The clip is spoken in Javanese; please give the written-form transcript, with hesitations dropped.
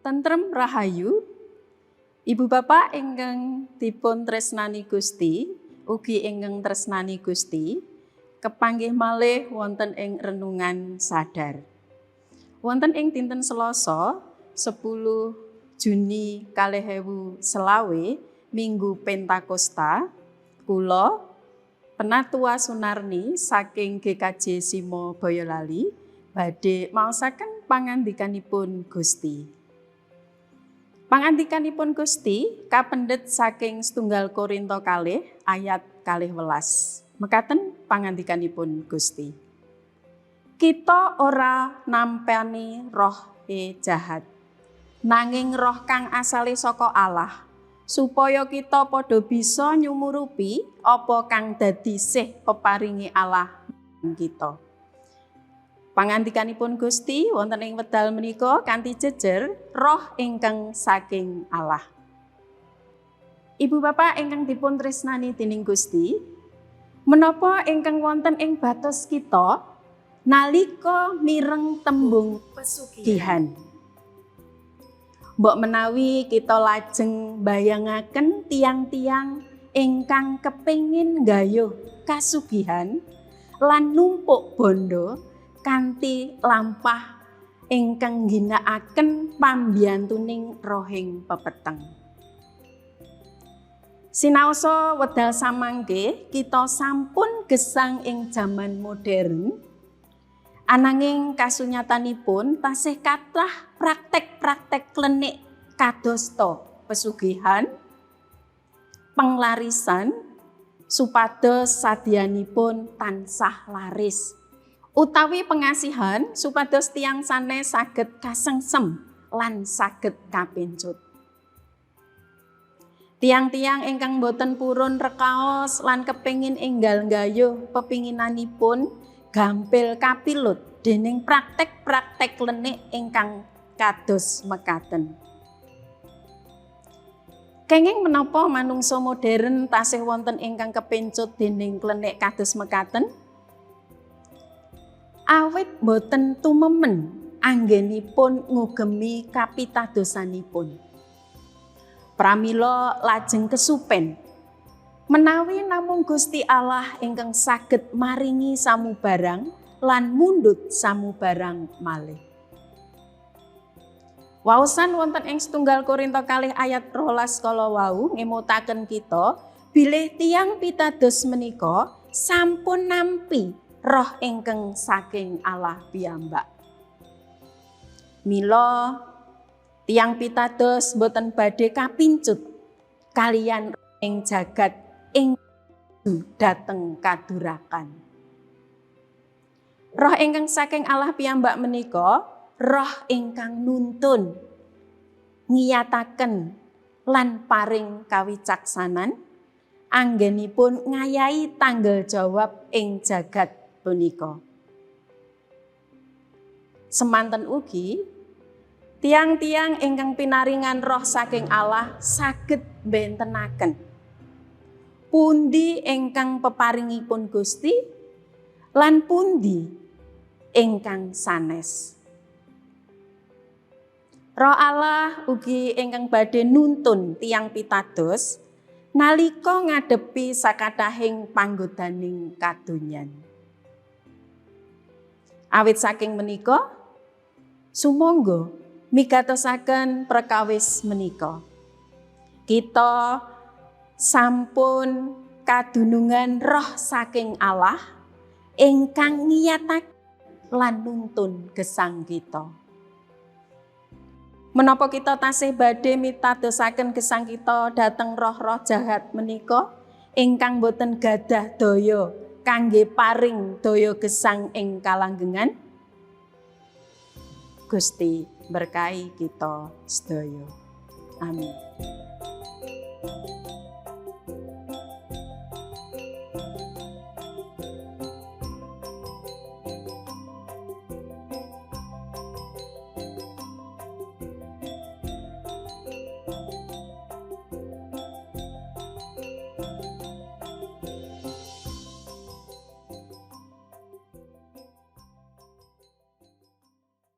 Tentrem rahayu, Ibu Bapak ingkang dipun tresnani Gusti, ugi ingkang tresnani Gusti, kepanggih malih wonten ing renungan sadar. Wonten ing dinten Selasa 10 Juni 2020 Minggu Pentakosta, kula Penatua Sunarni saking GKJ Simo Boyolali badhe maosaken pangandikanipun Gusti. Pangandikanipun Gusti kapendhet saking setunggal Korinto kalih ayat 12. Mekaten pangandikanipun Gusti. Kita ora nampani roh jahat, nanging roh kang asale saka Allah, supaya kita padha bisa nyumurupi apa kang dadi sih peparingi Allah kita. Pangandikanipun Gusti wonten ing wekdal menika kanthi jejer roh ingkang saking Allah. Ibu Bapak ingkang dipun tresnani dening Gusti, menapa ingkang wonten ing batos kita nalika mireng tembung pesugihan. Mbok menawi kita lajeng bayangaken tiang-tiang ingkang kepingin nggayuh kasugihan lan numpuk bondo kanthi lampah ingkang ngginakaken pambiyantuning rohing pepeteng. Sinaosa wedal samangke kita sampun gesang ing jaman modern, ananging kasunyatanipun tasih kathah praktek-praktek klenik kadosta pesugihan, penglarisan supados sadyanipun tansah laris. Utawi pengasihan supados tiyang sanes saged kasengsem lan saged kapencut. Tiang-tiang ingkang boten purun rekaos lan kepingin enggal nggayuh pepinginanipun gampil kapilut dening praktek-praktek lenik ingkang kados mekaten. Kenging menapa manungsa modern tasih wonten ingkang kepencut dening klenik kados mekaten? Awit boten tumemen anggenipun ngugemi kapitadosanipun. Pramila lajeng kesupen menawi namung Gusti Allah ingkang saged maringi samubarang lan mundhut samubarang malih. Waosan wonten ing setunggal Korinto kalih ayat 12 kala wau ngemutaken kita bilih tiyang pitados menika sampun nampi roh ingkang saking Allah piyambak. Mila tiyang pitados boten badhe kapincut kaliyan ing jagat ing dhateng kadurakan. Roh ingkang saking Allah piyambak menika roh ingkang nuntun, ngiyataken lan paring kawicaksanan anggenipun ngayahi tanggal jawab ing jagat punika. Semanten ugi tiang-tiang ingkang pinaringan roh saking Allah saged bentenaken pundi ingkang peparingipun Gusti lan pundi ingkang sanes. Roh Allah ugi ingkang badhe nuntun tiang pitados nalika ngadepi sakatahing panggodaning kadonyan. Awit saking menika sumangga migatosaken perkawis menika. Kita sampun kadunungan roh saking Allah ingkang ngiyataken lan nuntun gesang kita. Menapa kita tasih badhe mitadosaken gesang kita dhateng roh-roh jahat menika ingkang boten gadah daya kangge paring daya gesang ing kalanggengan? Gusti berkahi kita sedaya. Amin.